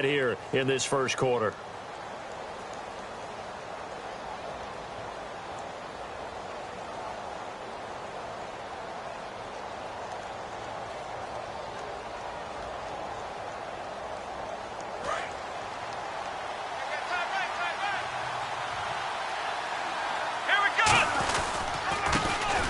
here in this first quarter.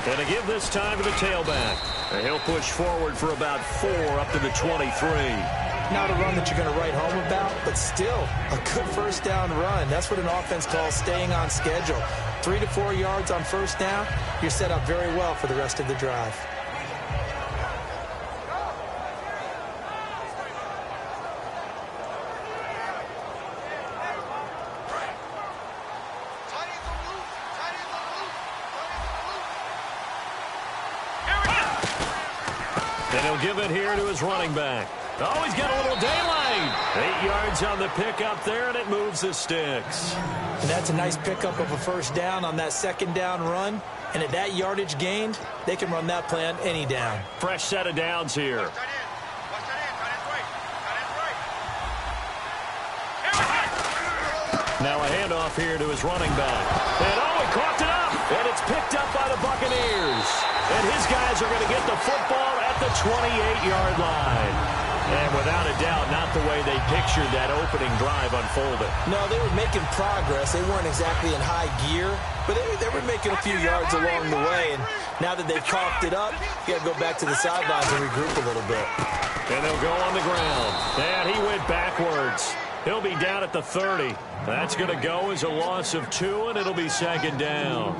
And to give this time to the tailback. And he'll push forward for about 4 up to the 23. Not a run that you're going to write home about, but still a good first down run. That's what an offense calls staying on schedule. 3 to 4 yards on first down, you're set up very well for the rest of the drive. And he'll give it here to his running back. Oh, he's got a little daylight. 8 yards on the pickup there, and it moves the sticks. And that's a nice pickup of a first down on that second down run. And at that yardage gained, they can run that play on any down. Fresh set of downs here. Now a handoff here to his running back. And oh, he caught it up. And it's picked up by the Buccaneers. And his guys are going to get the football at the 28-yard line. And without a doubt, not the way they pictured that opening drive unfolded. No, they were making progress. They weren't exactly in high gear, but they were making a few yards along the way. And now that they've coughed it up, you got to go back to the sidelines and regroup a little bit. And they'll go on the ground. And he went backwards. He'll be down at the 30. That's going to go as a loss of 2, and it'll be second down.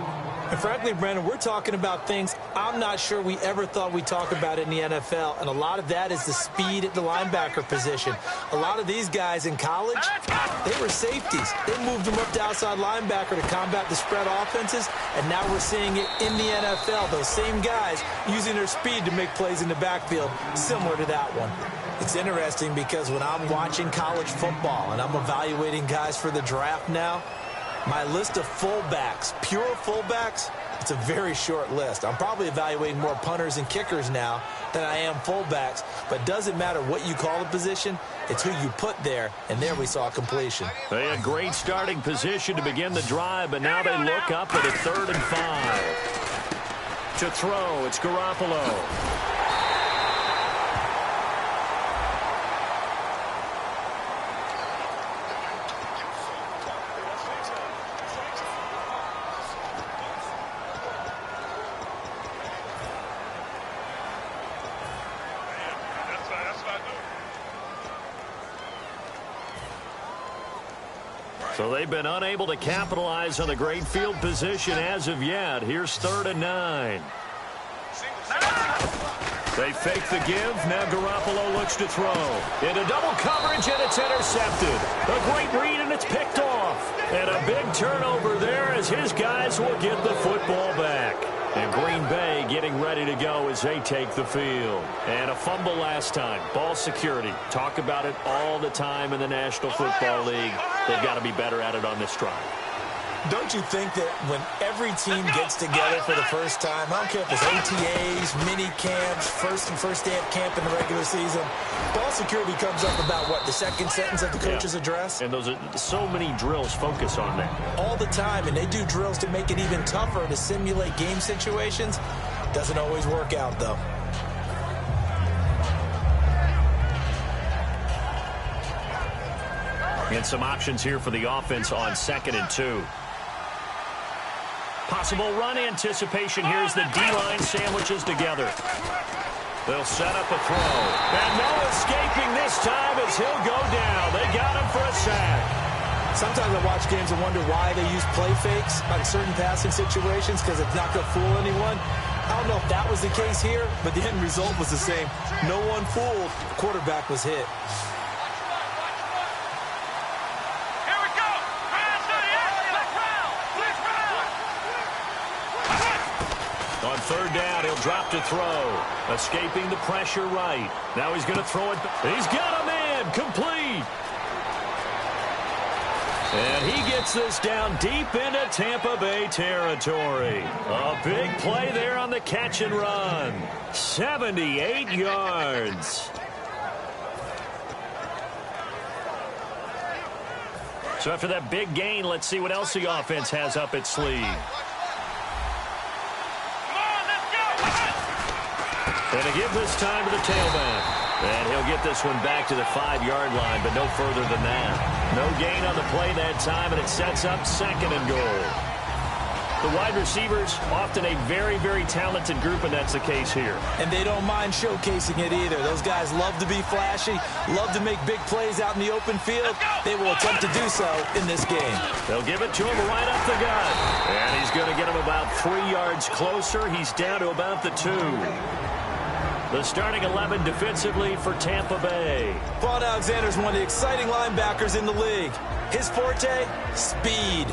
And frankly, Brandon, we're talking about things I'm not sure we ever thought we'd talk about in the NFL. And a lot of that is the speed at the linebacker position. A lot of these guys in college, they were safeties. They moved them up to outside linebacker to combat the spread offenses. And now we're seeing it in the NFL. Those same guys using their speed to make plays in the backfield, similar to that one. It's interesting because when I'm watching college football and I'm evaluating guys for the draft now, my list of fullbacks, pure fullbacks, it's a very short list. I'm probably evaluating more punters and kickers now than I am fullbacks, but it doesn't matter what you call the position, it's who you put there, and there we saw completion. They had great starting position to begin the drive, but now they look up at a 3rd and 5. To throw, it's Garoppolo. So they've been unable to capitalize on the great field position as of yet. Here's 3rd and 9. They fake the give. Now Garoppolo looks to throw. Into double coverage, and it's intercepted. A great read, and it's picked off. And a big turnover there as his guys will get the football back. And Green Bay getting ready to go as they take the field. And a fumble last time. Ball security. Talk about it all the time in the National Football League. They've got to be better at it on this drive. Don't you think that when every team gets together for the first time, I don't care if it's OTAs, mini camps, first day of camp in the regular season, ball security comes up about, what, the second sentence of the coach's address? And those are so many drills focus on that. All the time, and they do drills to make it even tougher to simulate game situations. Doesn't always work out, though. And some options here for the offense on 2nd and 2. Possible run anticipation here as the D-line sandwiches together. They'll set up a throw. And no escaping this time as he'll go down. They got him for a sack. Sometimes I watch games and wonder why they use play fakes on certain passing situations because it's not going to fool anyone. I don't know if that was the case here, but the end result was the same. No one fooled. The quarterback was hit. On 3rd down, he'll drop to throw. Escaping the pressure right. Now he's going to throw it. He's got a man. Complete. And he gets this down deep into Tampa Bay territory. A big play there on the catch and run. 78 yards. So after that big gain, let's see what else the offense has up its sleeve. And to give this time to the tailback. And he'll get this one back to the 5-yard line, but no further than that. No gain on the play that time, and it sets up 2nd and goal. The wide receivers, often a very, very talented group, and that's the case here. And they don't mind showcasing it either. Those guys love to be flashy, love to make big plays out in the open field. They will attempt to do so in this game. They'll give it to him right up the gut. And he's going to get him about 3 yards closer. He's down to about the 2. The starting 11 defensively for Tampa Bay. Vaughn Alexander's one of the exciting linebackers in the league. His forte, speed.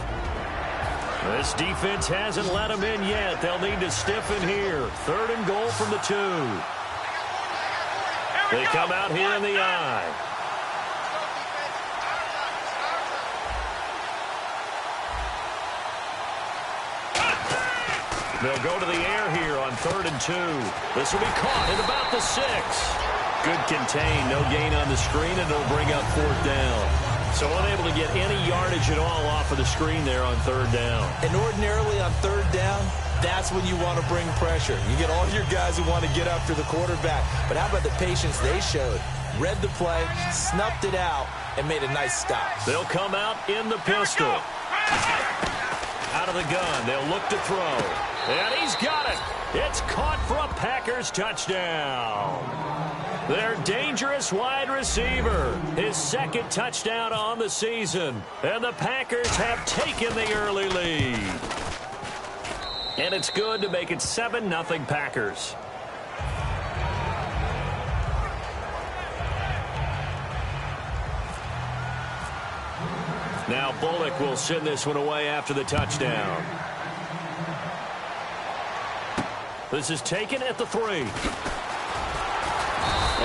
This defense hasn't let him in yet. They'll need to stiffen here. 3rd and goal from the 2. They come out here in the I. They'll go to the air here on 3rd and 2. This will be caught at about the 6. Good contain, no gain on the screen, and it'll bring up 4th down. So unable to get any yardage at all off of the screen there on 3rd down. And ordinarily on 3rd down, that's when you want to bring pressure. You get all your guys who want to get after the quarterback. But how about the patience they showed? Read the play, snuffed it out, and made a nice stop. They'll come out in the pistol. Out of the gun, they'll look to throw. And he's got it. It's caught for a Packers touchdown. Their dangerous wide receiver. His 2nd touchdown on the season. And the Packers have taken the early lead. And it's good to make it 7-0 Packers. Now Bullock will send this one away after the touchdown. This is taken at the 3.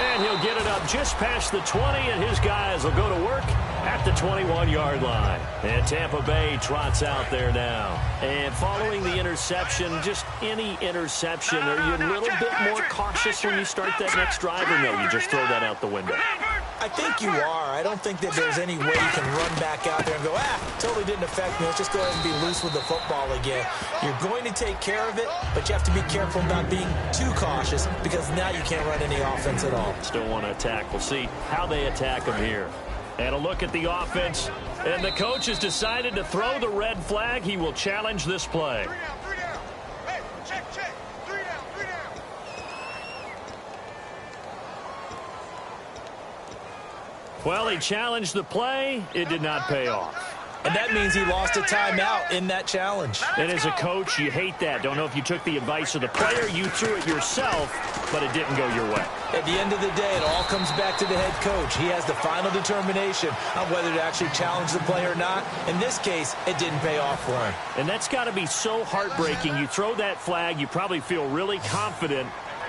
And he'll get it up just past the 20, and his guys will go to work at the 21-yard line. And Tampa Bay trots out there now. And following the interception, just any interception, are you a little bit more cautious when you start that next drive, or no, you just throw that out the window? I think you are. I don't think that there's any way you can run back out there and go, totally didn't affect me. Let's just go ahead and be loose with the football again. You're going to take care of it, but you have to be careful about being too cautious because now you can't run any offense at all. Still want to attack. We'll see how they attack them here. And a look at the offense. And the coach has decided to throw the red flag. He will challenge this play. 3 down. Hey, check. 3 down. Well, he challenged the play. It did not pay off. And that means he lost a timeout in that challenge. And as a coach, you hate that. Don't know if you took the advice of the player. You threw it yourself, but it didn't go your way. At the end of the day, it all comes back to the head coach. He has the final determination on whether to actually challenge the play or not. In this case, it didn't pay off for him. And that's got to be so heartbreaking. You throw that flag, you probably feel really confident,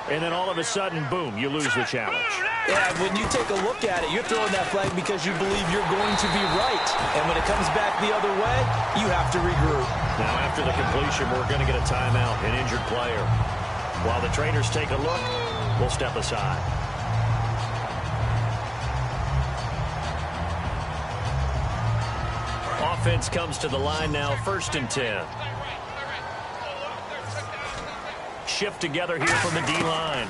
and then all of a sudden, boom, you lose the challenge. Yeah, when you take a look at it, you're throwing that flag because you believe you're going to be right. And when it comes back the other way, you have to regroup. Now, after the completion, we're going to get a timeout, an injured player. While the trainers take a look, we'll step aside. Offense comes to the line now, 1st and 10. Shift together here from the D-line.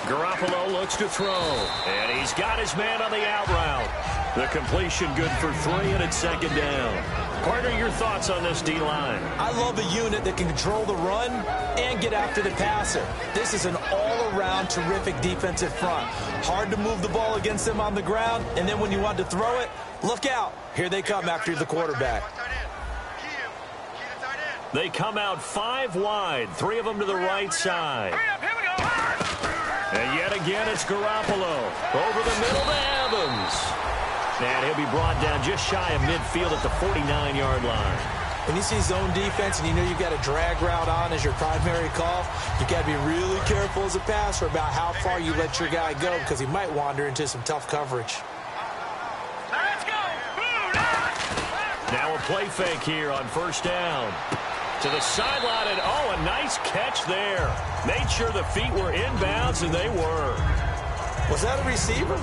Garoppolo looks to throw, and he's got his man on the out route. The completion good for 3, and it's 2nd down. Partner, your thoughts on this D-line? I love a unit that can control the run and get after the passer. This is an all-around terrific defensive front. Hard to move the ball against them on the ground, and then when you want to throw it, look out. Here they come after the quarterback. They come out 5 wide, 3 of them to the right side. And yet again, it's Garoppolo. Over the middle to Evans. And he'll be brought down just shy of midfield at the 49-yard line. When you see zone defense and you know you've got a drag route on as your primary call, you've got to be really careful as a passer about how far you let your guy go because he might wander into some tough coverage. Now a play fake here on 1st down. To the sideline, and a nice catch there. Made sure the feet were inbounds, and they were. Was that a receiver?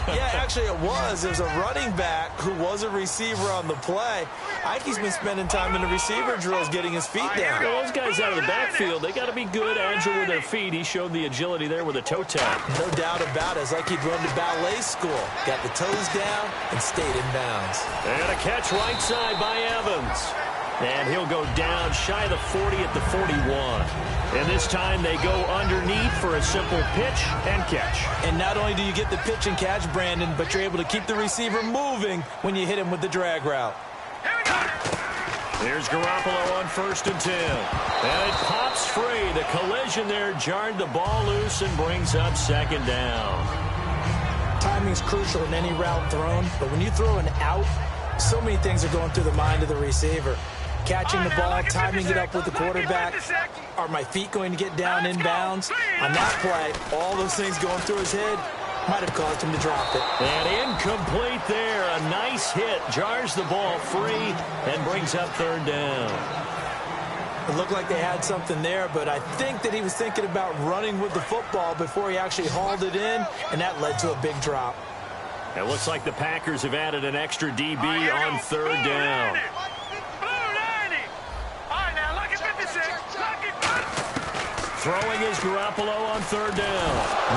Yeah, actually it was. It was a running back who was a receiver on the play. Ike's been spending time in the receiver drills getting his feet down. Well, those guys out of the backfield, they got to be good, agile with their feet. He showed the agility there with a toe tap. No doubt about it. It's like he'd run to ballet school. Got the toes down and stayed in bounds. And a catch right side by Evans. And he'll go down shy of the 40 at the 41. And this time they go underneath for a simple pitch and catch. And not only do you get the pitch and catch, Brandon, but you're able to keep the receiver moving when you hit him with the drag route. Here's Garoppolo on 1st and 10. And it pops free. The collision there jarred the ball loose and brings up 2nd down. Timing's crucial in any route thrown, but when you throw an out, so many things are going through the mind of the receiver. Catching the ball, timing it up with the quarterback. Are my feet going to get down in bounds? On that play, all those things going through his head might have caused him to drop it. And incomplete there. A nice hit. Jars the ball free and brings up 3rd down. It looked like they had something there, but I think that he was thinking about running with the football before he actually hauled it in, and that led to a big drop. It looks like the Packers have added an extra DB on 3rd down. Throwing is Garoppolo on 3rd down.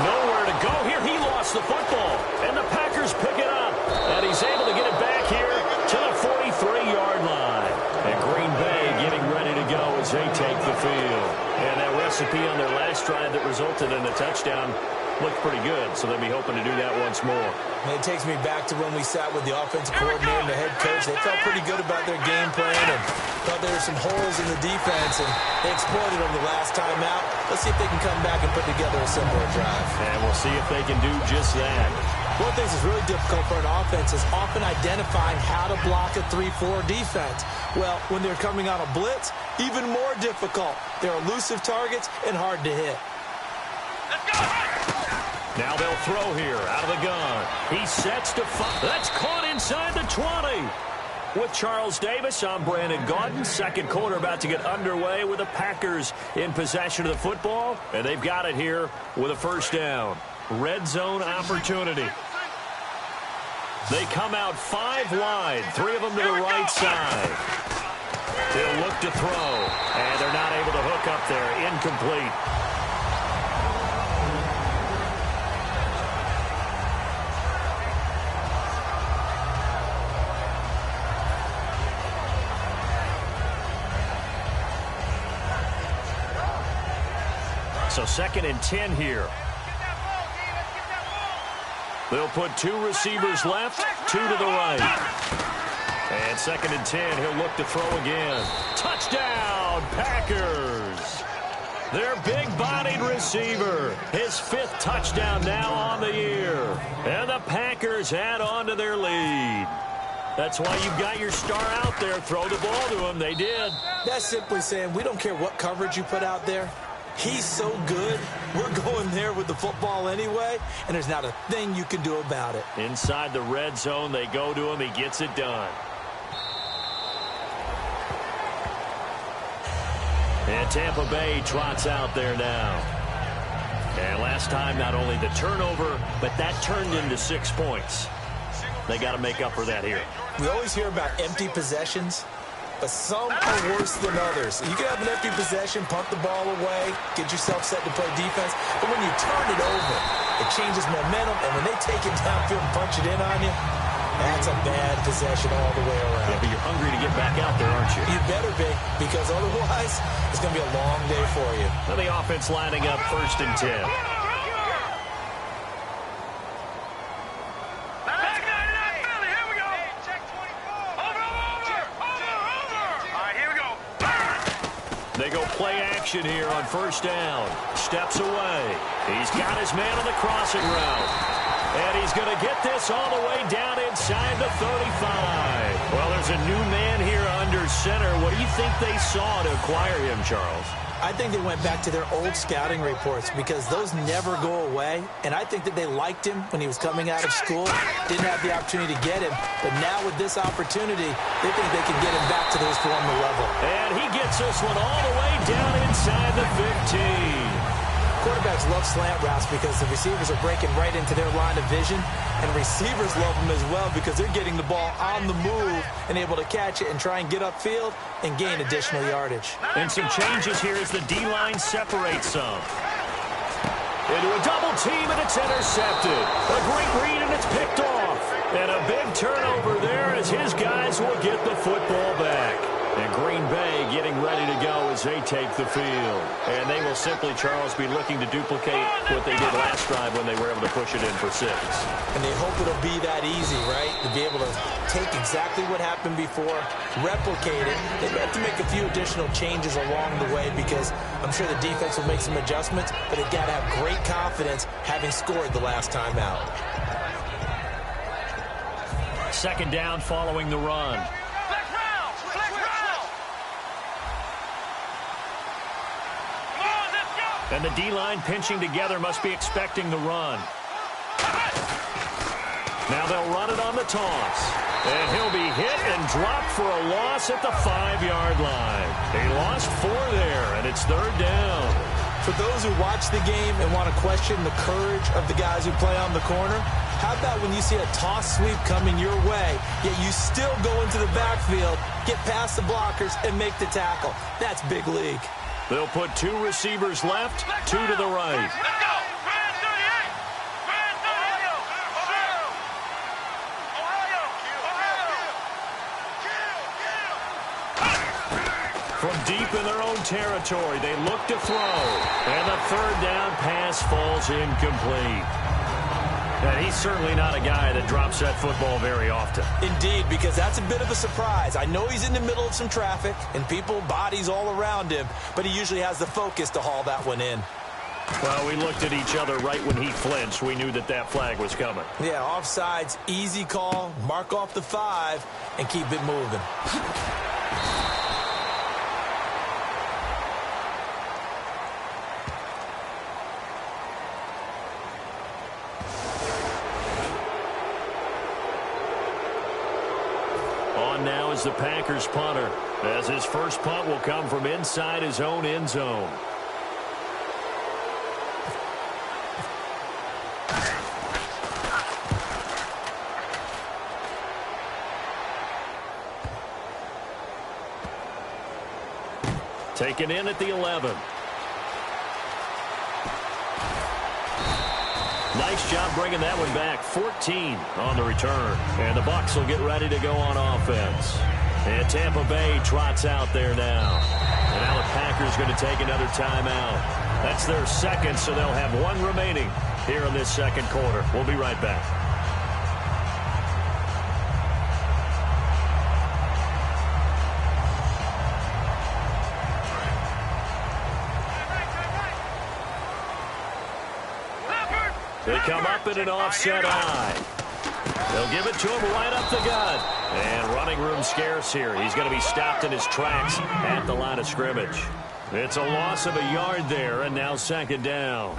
Nowhere to go here. He lost the football. And the Packers pick it up. And he's able to get it back here to the 43-yard line. And Green Bay getting ready to go as they take the field. And that recipe on their last drive that resulted in a touchdown looked pretty good, so they'll be hoping to do that once more. And it takes me back to when we sat with the offensive coordinator and the head coach. They felt pretty good about their game plan and thought there were some holes in the defense, and they exploited them the last time out. Let's see if they can come back and put together a similar drive. And we'll see if they can do just that. One of the things that's really difficult for an offense is often identifying how to block a 3-4 defense. Well, when they're coming on a blitz, even more difficult. They're elusive targets and hard to hit. Let's go! Now they'll throw here out of the gun. He sets to fire. That's caught inside the 20. With Charles Davis, I'm Brandon Gaudin. 2nd quarter about to get underway with the Packers in possession of the football. And they've got it here with a 1st down. Red zone opportunity. They come out 5 wide. 3 of them to the right side. They'll look to throw. And they're not able to hook up there. Incomplete. So 2nd and 10 here. They'll put 2 receivers left, 2 to the right. And 2nd and 10, he'll look to throw again. Touchdown, Packers. Their big-bodied receiver. His 5th touchdown now on the year. And the Packers add on to their lead. That's why you've got your star out there. Throw the ball to him. They did. That's simply saying we don't care what coverage you put out there. He's so good, we're going there with the football anyway, and there's not a thing you can do about it. Inside the red zone, they go to him. He gets it done. And Tampa Bay trots out there now. And last time, not only the turnover, but that turned into 6 points. They got to make up for that here. We always hear about empty possessions, but some are worse than others. You can have an empty possession, punt the ball away, get yourself set to play defense, but when you turn it over, it changes momentum, and when they take it downfield and punch it in on you, that's a bad possession all the way around. Yeah, but you're hungry to get back out there, aren't you? You better be, because otherwise, it's going to be a long day for you. Now the offense lining up 1st and 10. They go play action here on 1st down. Steps away. He's got his man on the crossing route. And he's going to get this all the way down inside the 35. Well, there's a new man here under center. What do you think they saw to acquire him, Charles? I think they went back to their old scouting reports because those never go away. And I think that they liked him when he was coming out of school. Didn't have the opportunity to get him. But now with this opportunity, they think they can get him back to his former level. And he gets this one all the way down inside the 15. Quarterbacks love slant routes because the receivers are breaking right into their line of vision, and receivers love them as well because they're getting the ball on the move and able to catch it and try and get upfield and gain additional yardage. And some changes here as the D-line separates some. Into a double team, and it's intercepted. A great read, and it's picked off. And a big turnover there as his guys will get the football back. And Green Bay getting ready to go as they take the field. And they will simply, Charles, be looking to duplicate what they did last drive when they were able to push it in for 6. And they hope it'll be that easy, right? To be able to take exactly what happened before, replicate it. They have to make a few additional changes along the way because I'm sure the defense will make some adjustments, but they've got to have great confidence having scored the last time out. Second down following the run. And the D-line pinching together must be expecting the run. Now they'll run it on the toss. And he'll be hit and dropped for a loss at the 5-yard line. He lost 4 there, and it's 3rd down. For those who watch the game and want to question the courage of the guys who play on the corner, how about when you see a toss sweep coming your way, yet you still go into the backfield, get past the blockers, and make the tackle? That's big league. They'll put 2 receivers left, 2 to the right. From deep in their own territory, they look to throw. And the 3rd down pass falls incomplete. And he's certainly not a guy that drops that football very often. Indeed, because that's a bit of a surprise. I know he's in the middle of some traffic and people, bodies all around him, but he usually has the focus to haul that one in. Well, we looked at each other right when he flinched. We knew that that flag was coming. Yeah, offsides, easy call, mark off the 5, and keep it moving. Now is the Packers punter, as his first punt will come from inside his own end zone. Taken in at the 11. Nice job bringing that one back. 14 on the return. And the Bucs will get ready to go on offense. And Tampa Bay trots out there now. And now the Packers going to take another timeout. That's their second, so they'll have 1 remaining here in this second quarter. We'll be right back. They come up in an offset eye. They'll give it to him right up the gut. And running room scarce here. He's going to be stopped in his tracks at the line of scrimmage. It's a loss of a yard there, and now 2nd down.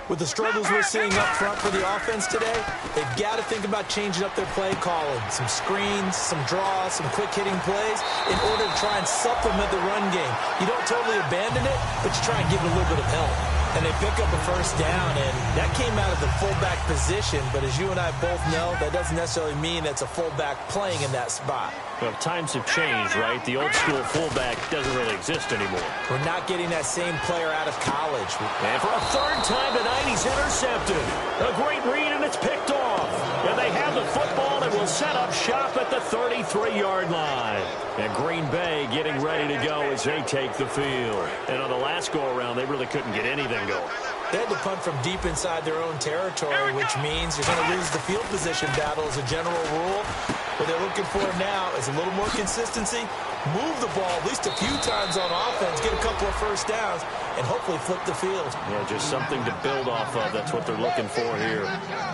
With the struggles we're seeing up front for the offense today, they've got to think about changing up their play calling. Some screens, some draws, some quick-hitting plays in order to try and supplement the run game. You don't totally abandon it, but you try and give it a little bit of help. And they pick up a 1st down, and that came out of the fullback position. But as you and I both know, that doesn't necessarily mean that's a fullback playing in that spot. Well, times have changed, right? The old-school fullback doesn't really exist anymore. We're not getting that same player out of college. And for a 3rd time tonight, he's intercepted. A great read, and it's picked off. And they have the football and will set up shop at the 33-yard line. And Green Bay getting ready to go as they take the field. And on the last go-around, they really couldn't get anything going. They had to punt from deep inside their own territory, which means you're going to lose the field position battle as a general rule. What they're looking for now is a little more consistency, move the ball at least a few times on offense, get a couple of 1st downs, and hopefully flip the field. Yeah, just something to build off of. That's what they're looking for here.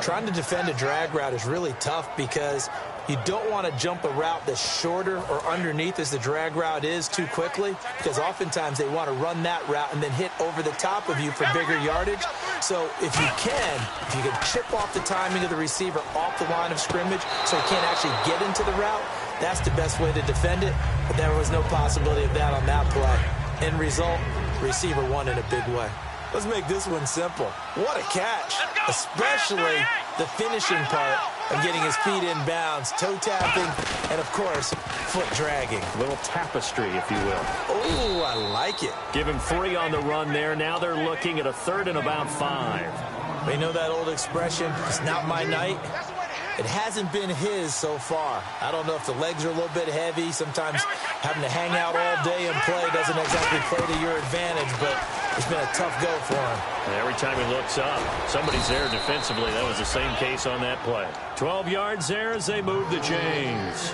Trying to defend a drag route is really tough because you don't want to jump a route that's shorter or underneath as the drag route is too quickly, because oftentimes they want to run that route and then hit over the top of you for bigger yardage. So if you can chip off the timing of the receiver off the line of scrimmage so he can't actually get into the route, that's the best way to defend it. But there was no possibility of that on that play. End result, receiver won in a big way. Let's make this one simple. What a catch, especially the finishing part of getting his feet in bounds, toe tapping, and, of course, foot dragging. A little tapestry, if you will. Oh, I like it. Give him 3 on the run there. Now they're looking at a 3rd and about 5. They know that old expression, it's not my night. It hasn't been his so far. I don't know if the legs are a little bit heavy. Sometimes having to hang out all day and play doesn't exactly play to your advantage, but it's been a tough go for him. And every time he looks up, somebody's there defensively. That was the same case on that play. 12 yards there as they move the chains.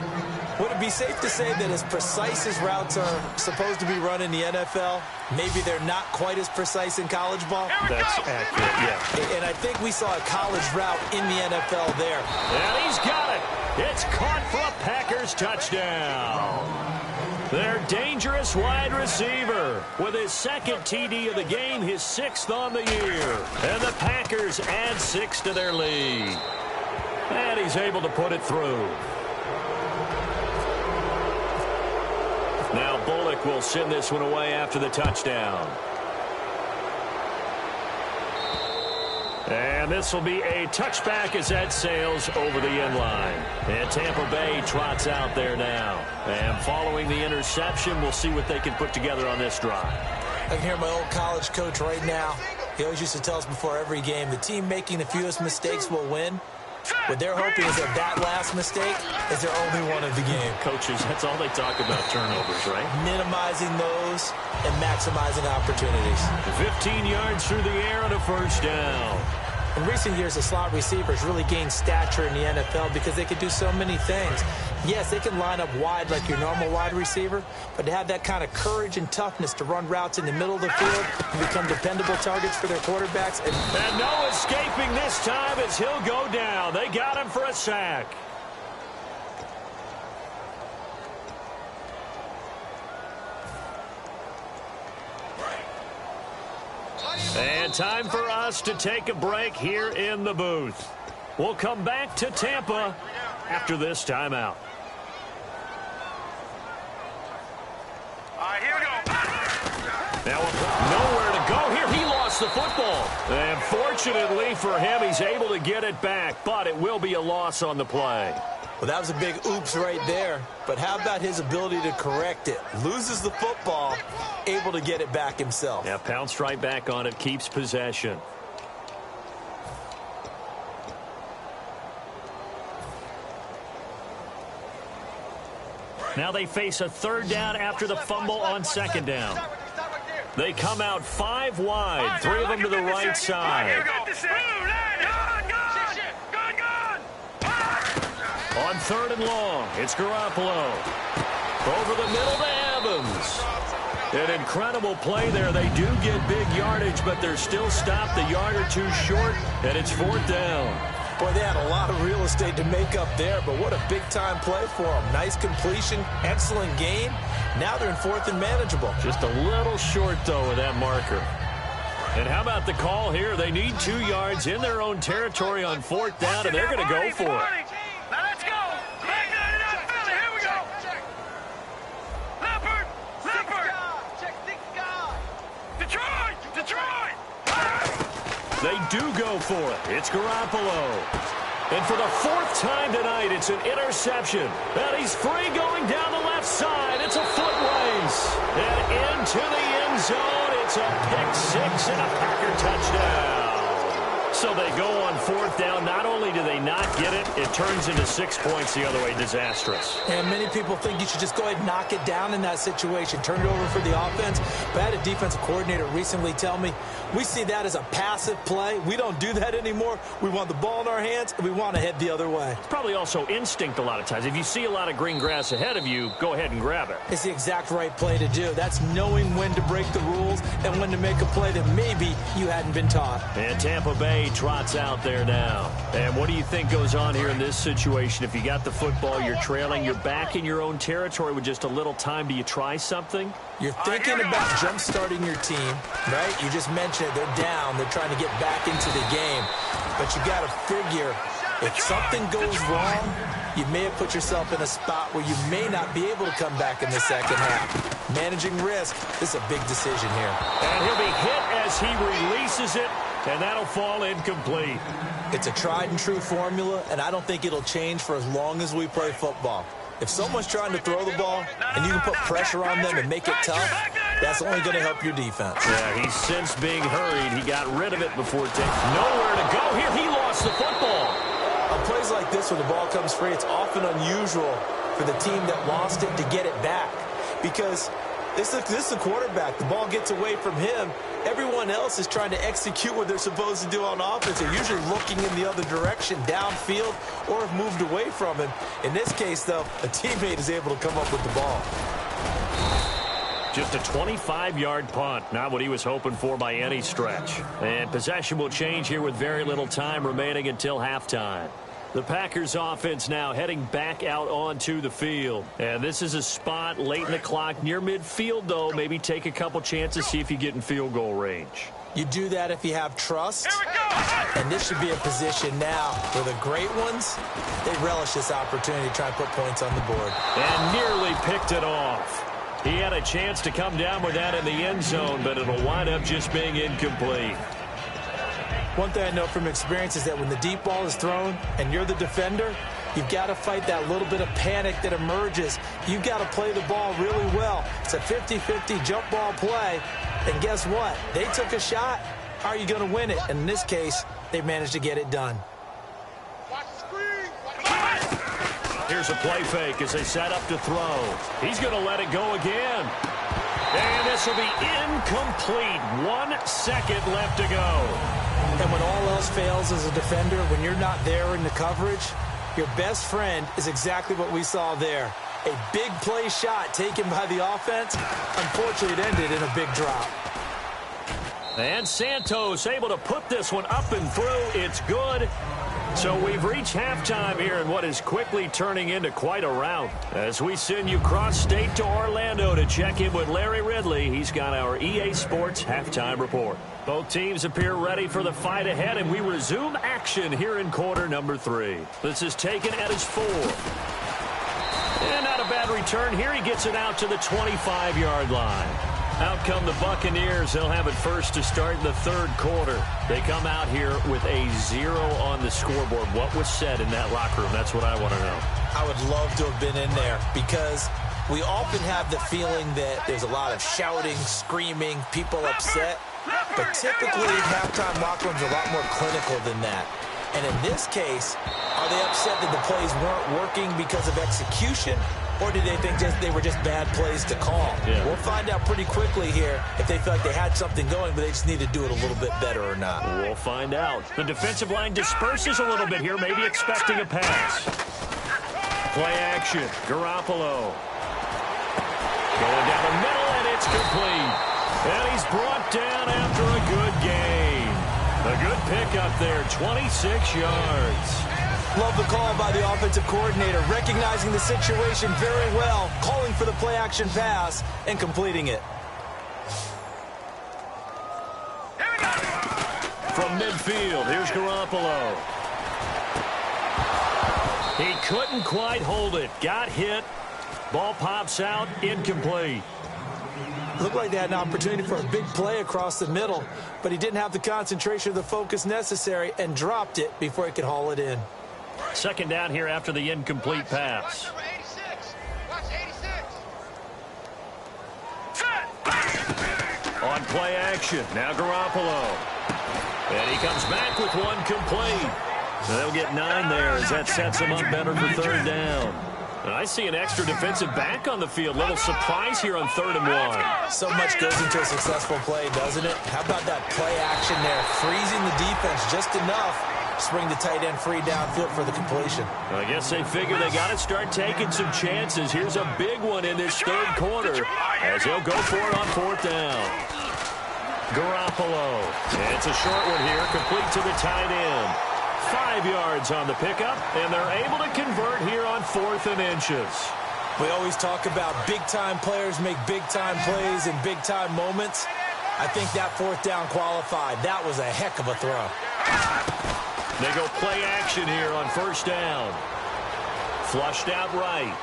Would it be safe to say that as precise as routes are supposed to be run in the NFL, maybe they're not quite as precise in college ball? That's accurate, yeah. And I think we saw a college route in the NFL there. And he's got it. It's caught for a Packers touchdown. Their dangerous wide receiver with his 2nd TD of the game, his 6th on the year. And the Packers add 6 to their lead. And he's able to put it through. Now Bullock will send this one away after the touchdown. And this will be a touchback as that sails over the end line. And Tampa Bay trots out there now. And following the interception, we'll see what they can put together on this drive. I can hear my old college coach right now. He always used to tell us before every game, the team making the fewest mistakes will win. What they're hoping is that last mistake is their only one of the game. Coaches, that's all they talk about, turnovers, right? Minimizing those and maximizing opportunities. 15 yards through the air and a 1st down. In recent years, the slot receivers really gained stature in the NFL because they can do so many things. Yes, they can line up wide like your normal wide receiver, but to have that kind of courage and toughness to run routes in the middle of the field and become dependable targets for their quarterbacks. And no escaping this time as he'll go down. They got him for a sack. And time for us to take a break here in the booth. We'll come back to Tampa after this timeout. All right, here we go. Now, nowhere to go here. He lost the football. And fortunately for him, he's able to get it back, but it will be a loss on the play. Well, that was a big oops right there. But how about his ability to correct it? Loses the football, able to get it back himself. Yeah, pounced right back on it, keeps possession. Now they face a 3rd down after the fumble on 2nd down. They come out 5 wide, 3 of them to the right side. On 3rd and long, it's Garoppolo. Over the middle to Evans. An incredible play there. They do get big yardage, but they're still stopped a yard or 2 short, and it's 4th down. Boy, they had a lot of real estate to make up there, but what a big-time play for them. Nice completion, excellent gain. Now they're in 4th and manageable. Just a little short, though, of that marker. And how about the call here? They need 2 yards in their own territory on 4th down, and they're going to go for it. Now let's go. Back down it up, Philly. Here we go. Leopard. Detroit. They do go for it. It's Garoppolo. And for the 4th time tonight, it's an interception. And he's free going down the left side. It's a foot race. And into the end zone, it's a pick 6 and a Packer touchdown. So they go on 4th down. Not only do they not get it, it turns into 6 points the other way. Disastrous. And many people think you should just go ahead and knock it down in that situation. Turn it over for the offense. But I had a defensive coordinator recently tell me, we see that as a passive play. We don't do that anymore. We want the ball in our hands, and we want to head the other way. It's probably also instinct a lot of times. If you see a lot of green grass ahead of you, go ahead and grab it. It's the exact right play to do. That's knowing when to break the rules and when to make a play that maybe you hadn't been taught. And Tampa Bay trots out there now. And what do you think goes on here in this situation? If you got the football, you're trailing, you're back in your own territory with just a little time. Do you try something? You're thinking about jump-starting your team, right? You just mentioned it. They're down. They're trying to get back into the game. But you got to figure, if something goes wrong, you may have put yourself in a spot where you may not be able to come back in the second half. Managing risk, this is a big decision here. And he'll be hit as he releases it, and that'll fall incomplete. It's a tried-and-true formula, and I don't think it'll change for as long as we play football. If someone's trying to throw the ball and you can put pressure on them and make it tough, that's only going to help your defense. Yeah, he's since being hurried. He got rid of it before taking nowhere to go. Here, he lost the football. On plays like this where the ball comes free, it's often unusual for the team that lost it to get it back. Because this is the quarterback. The ball gets away from him. Everyone else is trying to execute what they're supposed to do on offense. They're usually looking in the other direction, downfield, or have moved away from him. In this case, though, a teammate is able to come up with the ball. Just a 25-yard punt, not what he was hoping for by any stretch. And possession will change here with very little time remaining until halftime. The Packers offense now heading back out onto the field. And this is a spot late in the clock near midfield, though. Maybe take a couple chances, see if you get in field goal range. You do that if you have trust. And this should be a position now where the great ones, they relish this opportunity to try and put points on the board. And nearly picked it off. He had a chance to come down with that in the end zone, but it'll wind up just being incomplete. One thing I know from experience is that when the deep ball is thrown and you're the defender, you've got to fight that little bit of panic that emerges. You've got to play the ball really well. It's a 50-50 jump ball play. And guess what? They took a shot. How are you going to win it? And in this case, they managed to get it done. Here's a play fake as they set up to throw. He's going to let it go again. And this will be incomplete. 1 second left to go. And when all else fails as a defender, when you're not there in the coverage, your best friend is exactly what we saw there. A big play shot taken by the offense. Unfortunately, it ended in a big drop. And Santos able to put this one up and through. It's good. So we've reached halftime here in what is quickly turning into quite a rout. As we send you cross-state to Orlando to check in with Larry Ridley, he's got our EA Sports halftime report. Both teams appear ready for the fight ahead, and we resume action here in quarter number 3. This is taken at his 4. And not a bad return here. He gets it out to the 25-yard line. Out come the Buccaneers. They'll have it first to start in the third quarter. They come out here with a 0 on the scoreboard. What was said in that locker room? That's what I want to know. I would love to have been in there because we often have the feeling that there's a lot of shouting, screaming, people upset. But typically, halftime locker rooms are a lot more clinical than that. And in this case, are they upset that the plays weren't working because of execution? Or did they think they were just bad plays to call? Yeah. We'll find out pretty quickly here if they feel like they had something going, but they just need to do it a little bit better or not. We'll find out. The defensive line disperses a little bit here, maybe expecting a pass. Play action. Garoppolo. Going down the middle, and it's complete. And he's brought down after a good gain. A good pickup there, 26 yards. Love the call by the offensive coordinator, recognizing the situation very well, calling for the play-action pass, and completing it. From midfield, here's Garoppolo. He couldn't quite hold it. Got hit. Ball pops out, incomplete. Looked like they had an opportunity for a big play across the middle, but he didn't have the concentration or the focus necessary and dropped it before he could haul it in. Second down here after the incomplete pass. On play action, now Garoppolo. And he comes back with one complete. So they'll get 9 there as that sets them up better for third down. And I see an extra defensive back on the field. Little surprise here on 3rd and 1. So much goes into a successful play, doesn't it? How about that play action there? Freezing the defense just enough. Spring the tight end free downfield for the completion. I guess they figure they got to start taking some chances. Here's a big one in this third quarter as they'll go for it on 4th down. Garoppolo. And it's a short one here, complete to the tight end. 5 yards on the pickup, and they're able to convert here on 4th and inches. We always talk about big-time players make big-time plays in big-time moments. I think that 4th down qualified. That was a heck of a throw. They go play action here on 1st down. Flushed out right.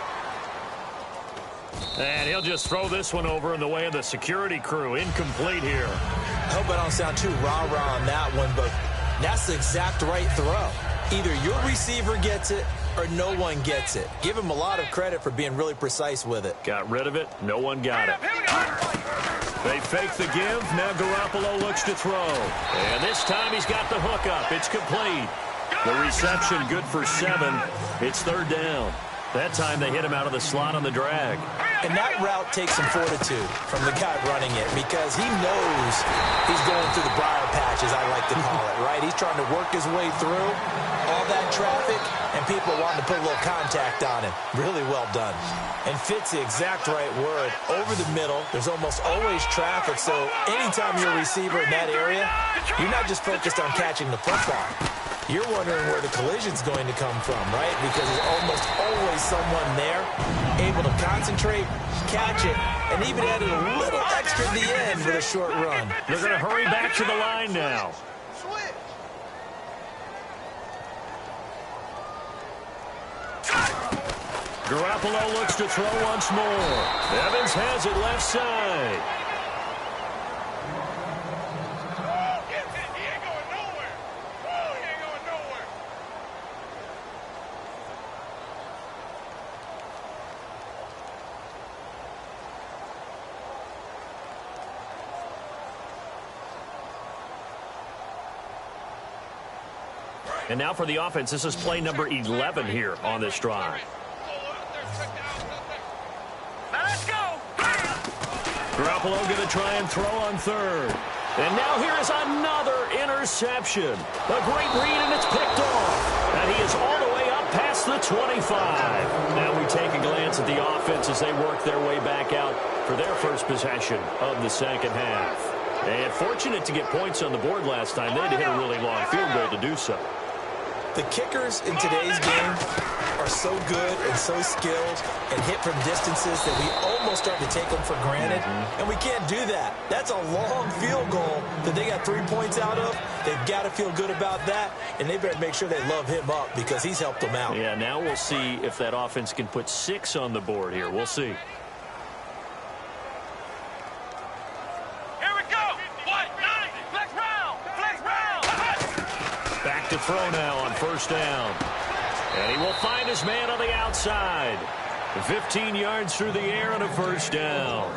And he'll just throw this one over in the way of the security crew. Incomplete here. I hope I don't sound too rah-rah on that one, but that's the exact right throw. Either your receiver gets it or no one gets it. Give him a lot of credit for being really precise with it. Got rid of it. No one got it. They fake the give. Now Garoppolo looks to throw. And this time he's got the hook up. It's complete. The reception good for 7. It's third down. That time they hit him out of the slot on the drag. And that route takes some fortitude from the guy running it because he knows he's going through the briar patch, as I like to call it, right? He's trying to work his way through all that traffic, and people wanting to put a little contact on him. Really well done. And fits the exact right word. Over the middle, there's almost always traffic, so anytime you're a receiver in that area, you're not just focused on catching the football. You're wondering where the collision's going to come from, right? Because there's almost always someone there able to concentrate, catch it, and even added a little extra at the end with a short run. They're going to hurry back to the line now. Garoppolo looks to throw once more. Evans has it left side. And now for the offense, this is play number 11 here on this drive. Now let's go. Garoppolo going to try and throw on third. And now here is another interception. A great read, and it's picked off. And he is all the way up past the 25. Now we take a glance at the offense as they work their way back out for their first possession of the second half. And fortunate to get points on the board last time. They had to hit a really long field goal to do so. The kickers in today's game are so good and so skilled and hit from distances that we almost start to take them for granted, and we can't do that. That's a long field goal that they got 3 points out of. They've got to feel good about that, and they better make sure they love him up because he's helped them out. Yeah, now we'll see if that offense can put 6 on the board here. We'll see. To throw now on first down. And he will find his man on the outside. 15 yards through the air on a first down.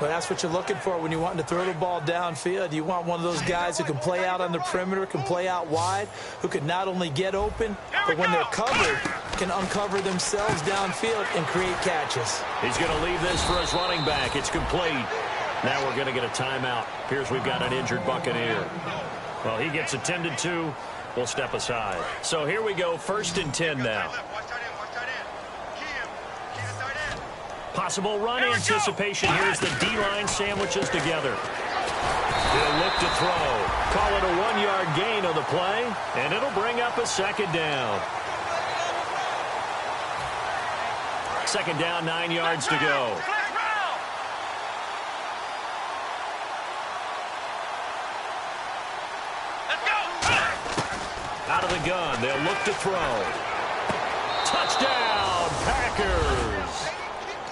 Well, that's what you're looking for when you want to throw the ball downfield. You want one of those guys who can play out on the perimeter, can play out wide, who can not only get open, but when they're covered, can uncover themselves downfield and create catches. He's going to leave this for his running back. It's complete. Now we're going to get a timeout. Appears we've got an injured Buccaneer. Well, he gets attended to. We'll step aside. So here we go, 1st and 10 now. Possible run anticipation. Here's the D-line sandwiches together. He'll look to throw. Call it a 1-yard gain on the play, and it'll bring up a second down. Second down, 9 yards to go. Out of the gun, they'll look to throw. Touchdown, Packers!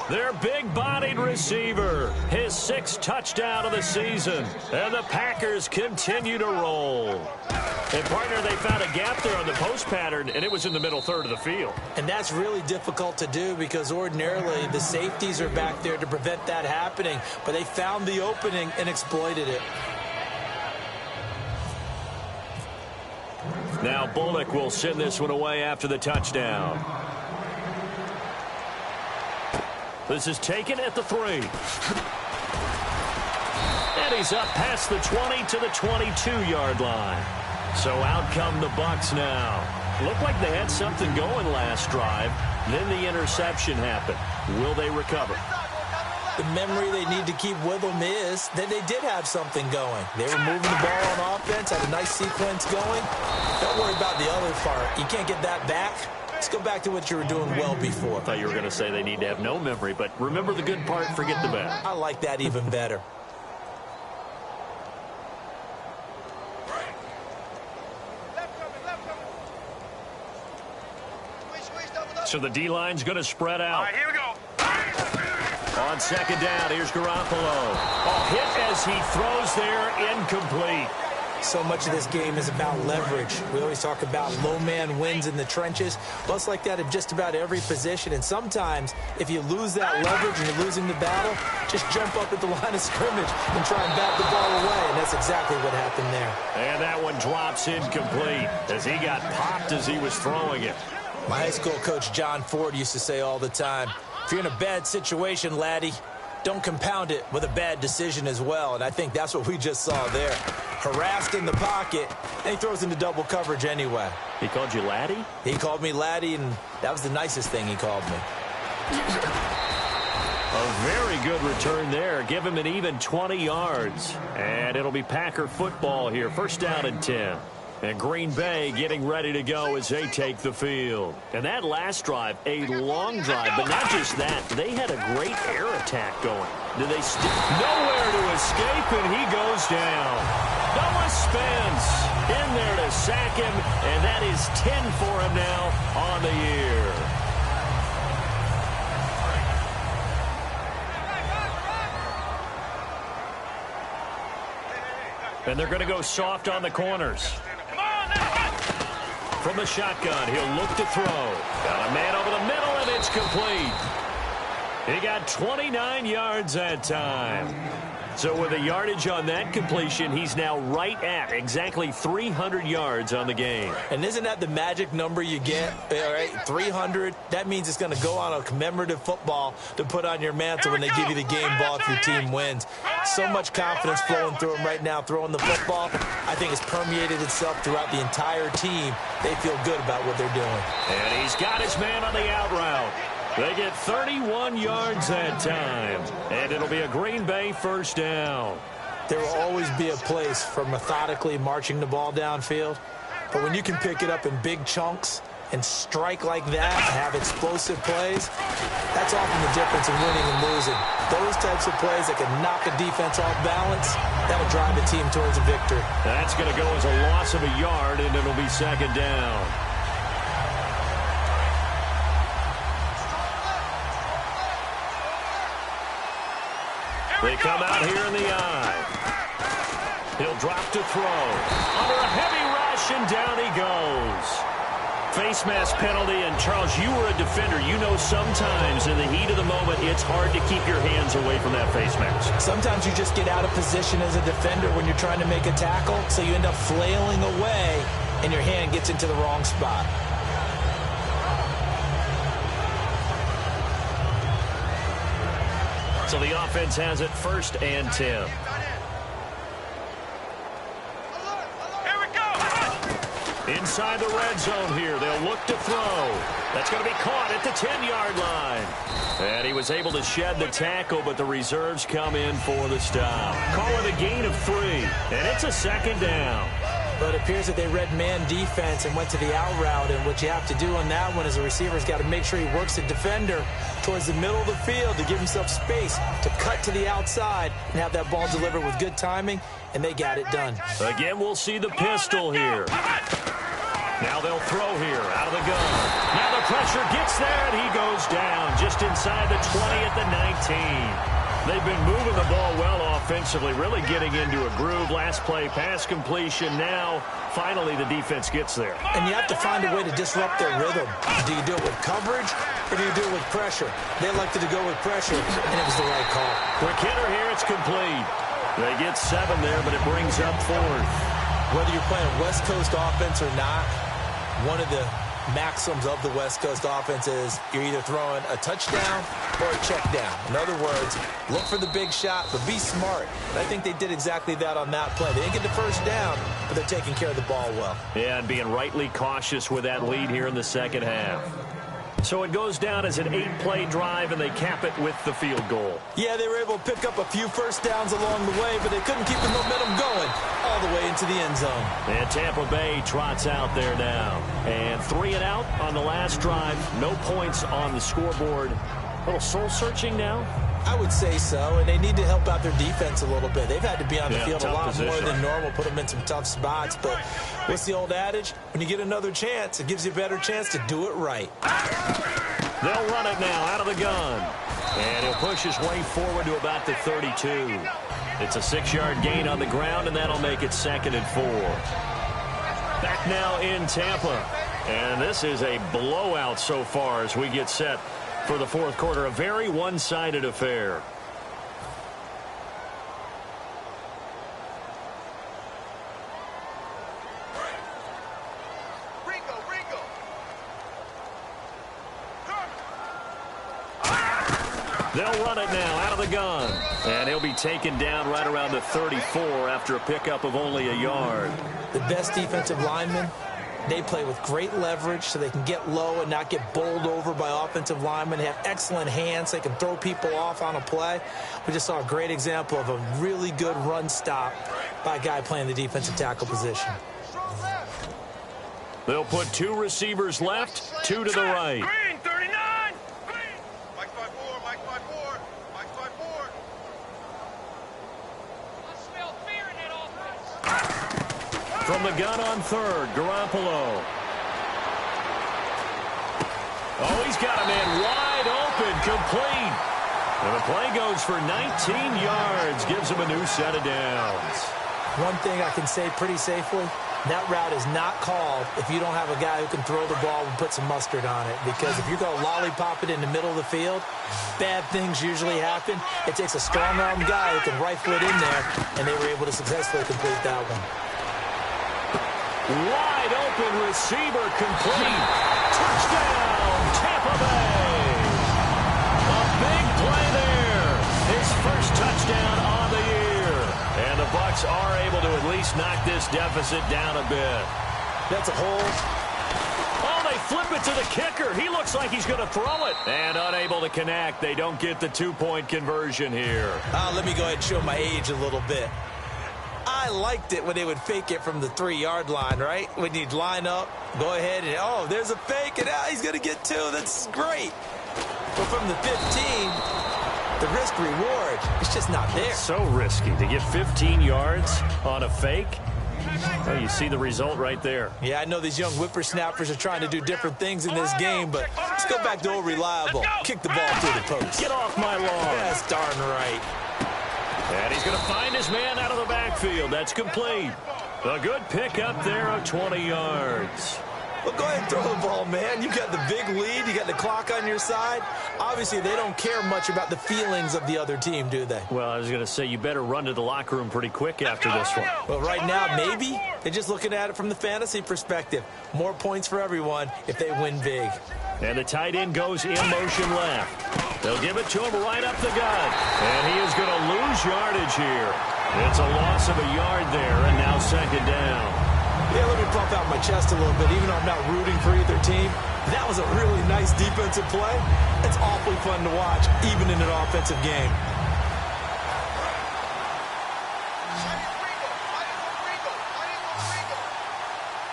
Their big-bodied receiver, his 6th touchdown of the season, and the Packers continue to roll. And, partner, they found a gap there on the post pattern, and it was in the middle third of the field. And that's really difficult to do because ordinarily the safeties are back there to prevent that happening, but they found the opening and exploited it. Now Bullock will send this one away after the touchdown. This is taken at the 3. And he's up past the 20 to the 22-yard line. So out come the Bucs now. Looked like they had something going last drive. Then the interception happened. Will they recover? The memory they need to keep with them is that they did have something going. They were moving the ball on offense, had a nice sequence going. Don't worry about the other part. You can't get that back. Let's go back to what you were doing well before. I thought you were going to say they need to have no memory, but remember the good part, forget the bad. I like that even better. So the D-line's going to spread out. All right, here we go. On second down, here's Garoppolo. A hit as he throws there, incomplete. So much of this game is about leverage. We always talk about low man wins in the trenches. Well, it's like that in just about every position. And sometimes, if you lose that leverage and you're losing the battle, just jump up at the line of scrimmage and try and bat the ball away. And that's exactly what happened there. And that one drops incomplete as he got popped as he was throwing it. My high school coach, John Ford, used to say all the time, if you're in a bad situation, laddie, don't compound it with a bad decision as well. And I think that's what we just saw there. Harassed in the pocket, and he throws into double coverage anyway. He called you laddie? He called me laddie, and that was the nicest thing he called me. A very good return there. Give him an even 20 yards. And it'll be Packer football here. First down and 10. And Green Bay getting ready to go as they take the field. And that last drive, a long drive, but not just that. They had a great air attack going. Do they still? Nowhere to escape, and he goes down. Noah Spence in there to sack him, and that is 10 for him now on the year. And they're going to go soft on the corners. From the shotgun, he'll look to throw. Got a man over the middle, and it's complete. He got 29 yards that time. So with the yardage on that completion, he's now right at exactly 300 yards on the game. And isn't that the magic number you get? All right, 300. That means it's going to go on a commemorative football to put on your mantle when they give you the game ball if your team wins. So much confidence flowing through him right now, throwing the football. I think it's permeated itself throughout the entire team. They feel good about what they're doing. And he's got his man on the out route. They get 31 yards that time. And it'll be a Green Bay first down. There will always be a place for methodically marching the ball downfield. But when you can pick it up in big chunks and strike like that and have explosive plays, that's often the difference in winning and losing. Those types of plays that can knock a defense off balance, that'll drive the team towards a victory. That's going to go as a loss of a yard, and it'll be second down. They come out here in the eye. He'll drop to throw. Under a heavy rush, and down he goes. Face mask penalty, and Charles, you were a defender. You know sometimes in the heat of the moment, it's hard to keep your hands away from that face mask. Sometimes you just get out of position as a defender when you're trying to make a tackle, so you end up flailing away, and your hand gets into the wrong spot. So the offense has it first and 10. Here we go. Inside the red zone here. They'll look to throw. That's going to be caught at the 10-yard line. And he was able to shed the tackle, but the reserves come in for the stop. Call it a gain of 3, and it's a second down. But it appears that they read man defense and went to the out route. And what you have to do on that one is a receiver's got to make sure he works the defender towards the middle of the field to give himself space to cut to the outside and have that ball delivered with good timing, and they got it done. Again, we'll see the pistol here. Now they'll throw here out of the gun. Now the pressure gets there, and he goes down just inside the 20 at the 19. They've been moving the ball well offensively, really getting into a groove. Last play, pass completion. Now, finally, the defense gets there. And you have to find a way to disrupt their rhythm. Do you do it with coverage, or do you do it with pressure? They elected to go with pressure, and it was the right call. Quick hitter here, it's complete. They get 7 there, but it brings up 4th. Whether you're playing West Coast offense or not, one of the maxims of the West Coast offense is you're either throwing a touchdown or a check down. In other words, look for the big shot, but be smart. And I think they did exactly that on that play. They didn't get the first down, but they're taking care of the ball well. Yeah, and being rightly cautious with that lead here in the second half. So it goes down as an 8-play drive, and they cap it with the field goal. Yeah, they were able to pick up a few first downs along the way, but they couldn't keep the momentum going all the way into the end zone. And Tampa Bay trots out there now. And 3 and out on the last drive. No points on the scoreboard. A little soul-searching now? I would say so, and they need to help out their defense a little bit. They've had to be on the field a lot position. more than normal, put them in some tough spots. But what's the old adage? When you get another chance, it gives you a better chance to do it right. They'll run it now out of the gun. And he'll push his way forward to about the 32. It's a 6-yard gain on the ground, and that'll make it 2nd and 4. Back now in Tampa. And this is a blowout so far as we get set for the fourth quarter. A very one-sided affair. They'll run it now out of the gun. And he'll be taken down right around the 34 after a pickup of only a yard. The best defensive linemen, they play with great leverage so they can get low and not get bowled over by offensive linemen. They have excellent hands. They can throw people off on a play. We just saw a great example of a really good run stop by a guy playing the defensive tackle position. They'll put 2 receivers left, 2 to the right. Green, 39. Green. Mike's by 4. Mike's by 4. Mike's by 4. I smell fear in that offense. From the gun on 3rd, Garoppolo. Oh, he's got a man wide open, complete. And the play goes for 19 yards, gives him a new set of downs. One thing I can say pretty safely, that route is not called if you don't have a guy who can throw the ball and put some mustard on it. Because if you're going to lollipop it in the middle of the field, bad things usually happen. It takes a strong-armed guy who can rifle it in there, and they were able to successfully complete that one. Wide open receiver complete. Touchdown, Tampa Bay. A big play there. His first touchdown on the year. And the Bucs are able to at least knock this deficit down a bit. That's a hold. Oh, they flip it to the kicker. He looks like he's going to throw it. And unable to connect. They don't get the 2-point conversion here. Let me go ahead and show my age a little bit. I liked it when they would fake it from the 3-yard line, right? When you'd line up, go ahead and, oh, there's a fake, and he's going to get 2. That's great. But from the 15, the risk-reward, it's just not there. It's so risky to get 15 yards on a fake. Well, you see the result right there. Yeah, I know these young whippersnappers are trying to do different things in this game, but let's go back to old reliable. Kick the ball through the post. Get off my lawn. That's darn right. And he's going to find his man out of the backfield. That's complete. A good pickup there of 20 yards. Well, go ahead and throw the ball, man. You got the big lead. You got the clock on your side. Obviously, they don't care much about the feelings of the other team, do they? Well, I was going to say, you better run to the locker room pretty quick after this one. Well, right now, maybe. They're just looking at it from the fantasy perspective. More points for everyone if they win big. And the tight end goes in motion left. They'll give it to him right up the gut. And he is going to lose yardage here. It's a loss of a yard there, and now 2nd down. Yeah, let me puff out my chest a little bit. Even though I'm not rooting for either team, that was a really nice defensive play. It's awfully fun to watch, even in an offensive game.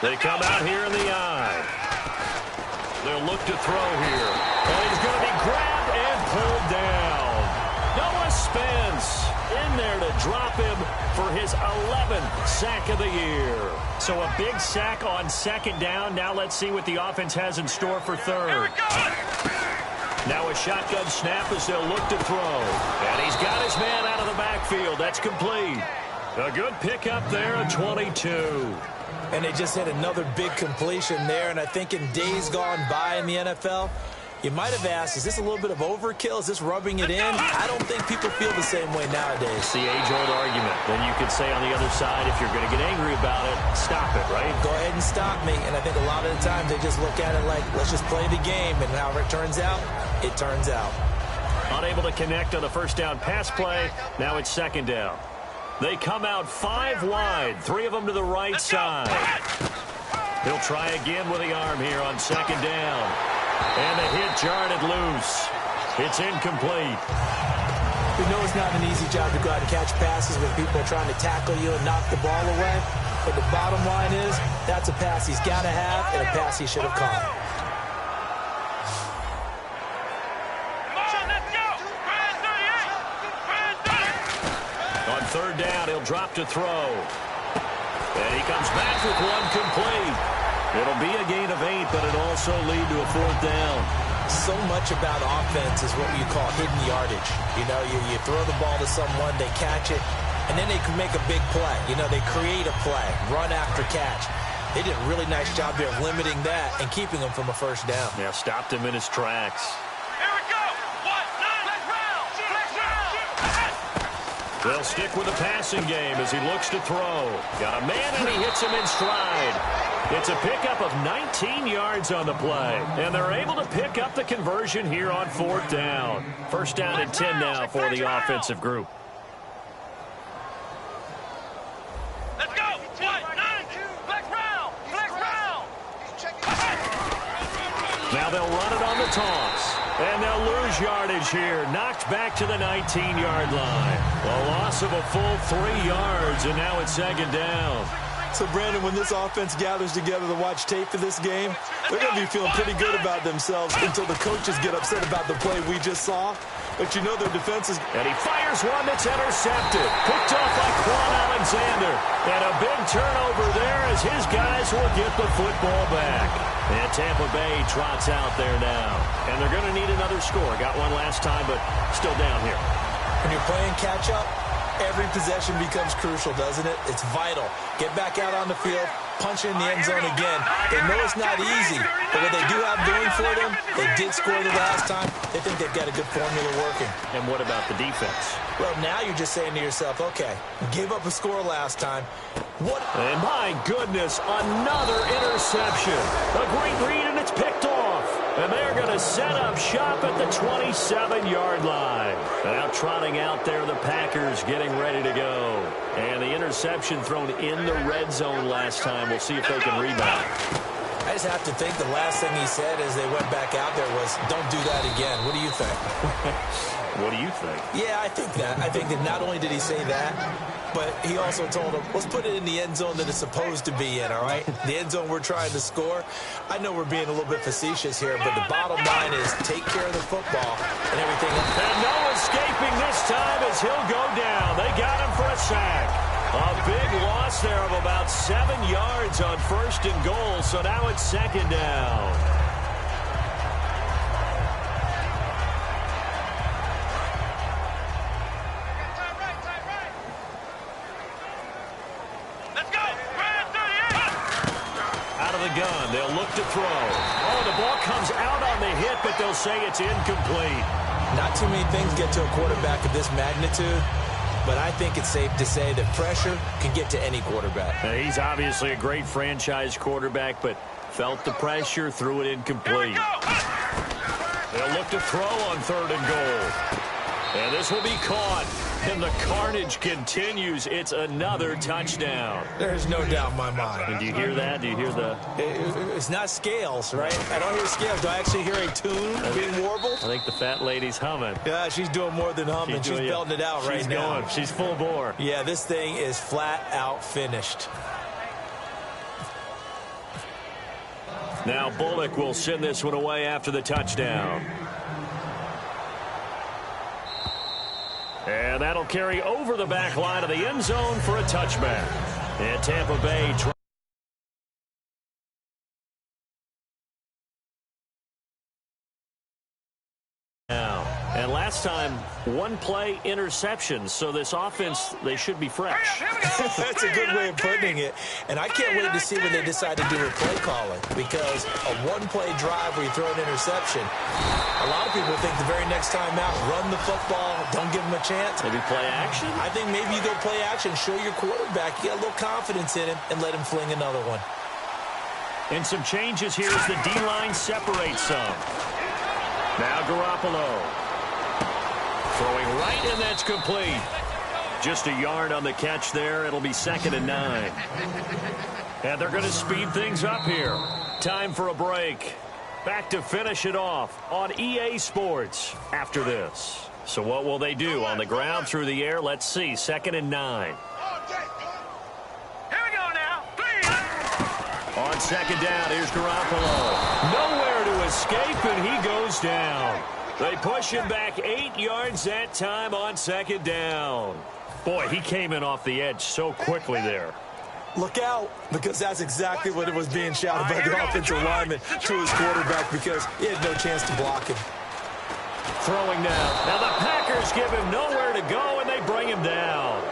They come out here in the eye. They'll look to throw here. And he's going to be grabbed and pulled down. Noah Spence in there to drop him for his 11th sack of the year. So a big sack on 2nd down. Now let's see what the offense has in store for 3rd. Now a shotgun snap as they'll look to throw. And he's got his man out of the backfield. That's complete. A good pickup there at 22. And they just had another big completion there. And I think in days gone by in the NFL, you might have asked, is this a little bit of overkill? Is this rubbing it in? I don't think people feel the same way nowadays. It's the age-old argument. Then you could say on the other side, if you're going to get angry about it, stop it, right? Go ahead and stop me. And I think a lot of the times they just look at it like, let's just play the game. And however it turns out, it turns out. Unable to connect on the first down pass play. Now it's 2nd down. They come out 5 wide, 3 of them to the right side. He'll try again with the arm here on 2nd down. And the hit jarred it loose. It's incomplete. We know it's not an easy job to go out and catch passes when people are trying to tackle you and knock the ball away. But the bottom line is, that's a pass he's got to have and a pass he should have caught. On 3rd down, he'll drop to throw. And he comes back with one complete. It'll be a gain of 8, but it'll also lead to a 4th down. So much about offense is what you call hidden yardage. You know, you throw the ball to someone, they catch it, and then they can make a big play. You know, they create a play, run after catch. They did a really nice job there of limiting that and keeping him from a first down. Yeah, stopped him in his tracks. Here we go. 1-9. Let's round. They'll stick with the passing game as he looks to throw. Got a man, and he hits him in stride. It's a pickup of 19 yards on the play, and they're able to pick up the conversion here on 4th down. First down and 10 now for the offensive group. Let's go. 1-9. Flex round. Now they'll run it on the toss. And they'll lose yardage here. Knocked back to the 19-yard line. A loss of a full 3 yards, and now it's 2nd down. So, Brandon, when this offense gathers together to watch tape for this game, they're going to be feeling pretty good about themselves until the coaches get upset about the play we just saw. But you know their defense is... And he fires one that's intercepted. Picked off by Quan Alexander. And a big turnover there as his guys will get the football back. And Tampa Bay trots out there now. And they're going to need another score. Got one last time, but still down here. When you're playing catch-up, every possession becomes crucial, doesn't it? It's vital. Get back out on the field, punch in the end zone again. They know it's not easy, but what they do have going for them, they did score the last time. They think they've got a good formula working. And what about the defense? Well, now you're just saying to yourself, okay, gave up a score last time. What? And my goodness, another interception. A great read, and it's picked off. And they're going to set up shop at the 27-yard line. Now trotting out there, the Packers getting ready to go. And the interception thrown in the red zone last time. We'll see if they can rebound. I just have to think the last thing he said as they went back out there was, don't do that again. What do you think? What do you think? Yeah, I think that. I think that not only did he say that, but he also told them, let's put it in the end zone that it's supposed to be in, all right? The end zone we're trying to score. I know we're being a little bit facetious here, but the bottom line is take care of the football and everything else. And no escaping this time as he'll go down. They got him for a sack. A big loss there of about 7 yards on 1st and goal, so now it's 2nd down. Gun. They'll look to throw. Oh, the ball comes out on the hit, but they'll say it's incomplete. Not too many things get to a quarterback of this magnitude, but I think it's safe to say that pressure can get to any quarterback. He's obviously a great franchise quarterback, but felt the pressure, threw it incomplete. They'll look to throw on 3rd and goal. And this will be caught. And the carnage continues. It's another touchdown. There's no doubt in my mind. And do you hear that? Do you hear the... It's not scales, right? I don't hear scales. Do I actually hear a tune being warbled? I think the fat lady's humming. Yeah, she's doing more than humming. She's belting it out right now. She's full bore. Yeah, this thing is flat out finished. Now Bullock will send this one away after the touchdown. And that'll carry over the back line of the end zone for a touchback. And Tampa Bay... And last time, one play interception. So this offense, they should be fresh. That's a good way of putting it. And I can't wait to see when they decide to do a play calling, because a one-play drive where you throw an interception, a lot of people think the very next time out, run the football, don't give them a chance. Maybe play action? I think maybe you go play action, show your quarterback, you got a little confidence in him, and let him fling another one. And some changes here as the D-line separates some. Now Garoppolo. Throwing right, and that's complete. Just a yard on the catch there. It'll be 2nd and 9. And they're going to speed things up here. Time for a break. Back to finish it off on EA Sports after this. So what will they do? On the ground, through the air? Let's see. 2nd and 9. Here we go now. 3. On 2nd down, here's Garoppolo. Nowhere to escape, and he goes down. They push him back 8 yards that time on 2nd down. Boy, he came in off the edge so quickly there. Look out, because that's exactly what it was being shouted by the offensive lineman to his quarterback because he had no chance to block him. Throwing now. Now the Packers give him nowhere to go, and they bring him down.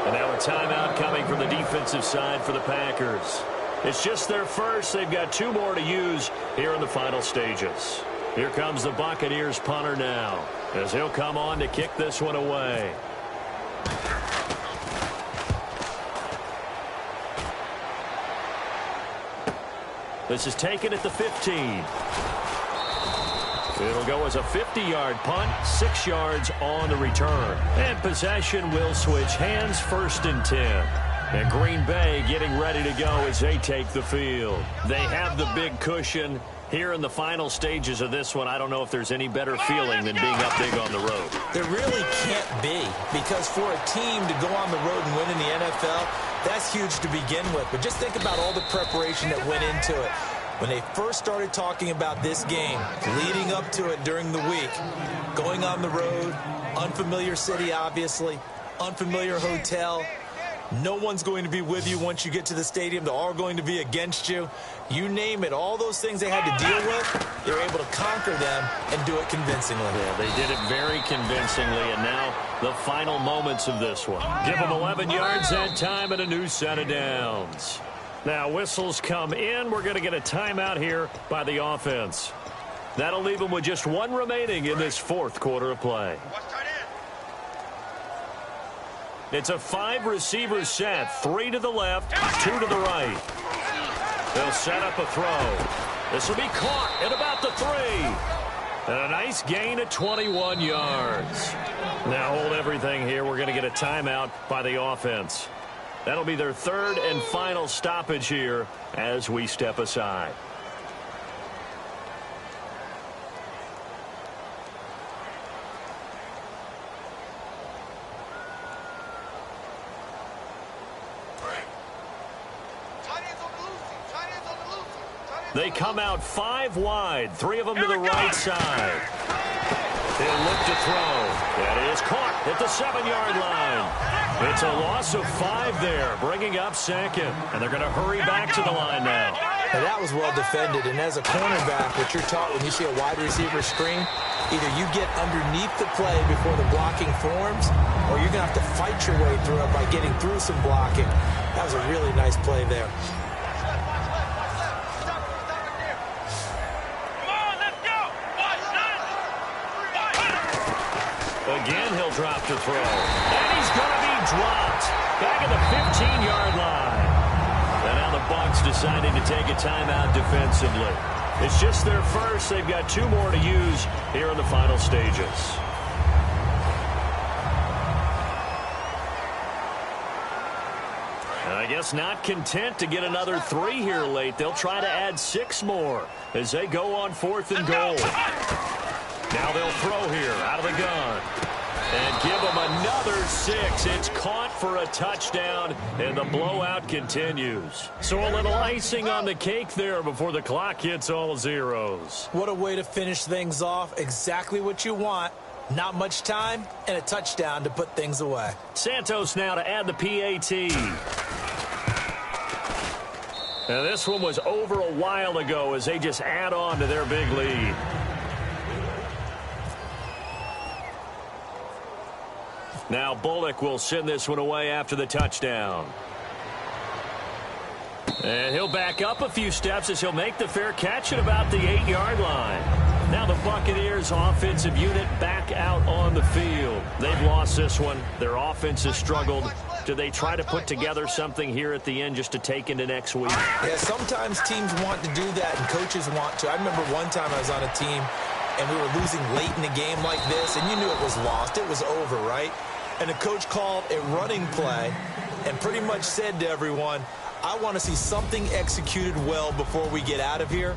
And now a timeout coming from the defensive side for the Packers. It's just their first. They've got 2 more to use here in the final stages. Here comes the Buccaneers punter now, as he'll come on to kick this one away. This is taken at the 15. It'll go as a 50-yard punt, 6 yards on the return. And possession will switch hands, 1st and 10. And Green Bay getting ready to go as they take the field. They have the big cushion. Here in the final stages of this one, I don't know if there's any better feeling than being up big on the road. There really can't be, because for a team to go on the road and win in the NFL, that's huge to begin with. But just think about all the preparation that went into it. When they first started talking about this game, leading up to it during the week, going on the road, unfamiliar city, obviously, unfamiliar hotel. No one's going to be with you once you get to the stadium. They're all going to be against you. You name it, all those things they had to deal with, they were able to conquer them and do it convincingly. Yeah, they did it very convincingly, and now the final moments of this one. Give them 11 yards that time and a new set of downs. Now whistles come in. We're going to get a timeout here by the offense. That'll leave them with just 1 remaining in this 4th quarter of play. It's a 5-receiver set, 3 to the left, 2 to the right. They'll set up a throw. This will be caught at about the 3. And a nice gain at 21 yards. Now hold everything here. We're going to get a timeout by the offense. That'll be their 3rd and final stoppage here as we step aside. They come out 5 wide, 3 of them to the right side. He'll look to throw. That is caught at the 7-yard line. It's a loss of 5 there, bringing up 2nd. And they're going to hurry back to the line now. And that was well defended. And as a cornerback, what you're taught when you see a wide receiver screen, either you get underneath the play before the blocking forms, or you're going to have to fight your way through it by getting through some blocking. That was a really nice play there. Again, he'll drop to throw. And he's going to be dropped. Back at the 15-yard line. And now the Bucs deciding to take a timeout defensively. It's just their first. They've got 2 more to use here in the final stages. And I guess not content to get another 3 here late. They'll try to add 6 more as they go on 4th and goal. Now they'll throw here out of the gun. And give them another 6. It's caught for a touchdown, and the blowout continues. So a little icing on the cake there before the clock hits all zeros. What a way to finish things off. Exactly what you want. Not much time and a touchdown to put things away. Santos now to add the PAT. And this one was over a while ago as they just add on to their big lead. Now Bullock will send this one away after the touchdown. And he'll back up a few steps as he'll make the fair catch at about the 8-yard line. Now the Buccaneers offensive unit back out on the field. They've lost this one. Their offense has struggled. Do they try to put together something here at the end just to take into next week? Yeah, sometimes teams want to do that and coaches want to. I remember one time I was on a team and we were losing late in a game like this, and you knew it was lost. It was over, right? And the coach called a running play and pretty much said to everyone, I want to see something executed well before we get out of here.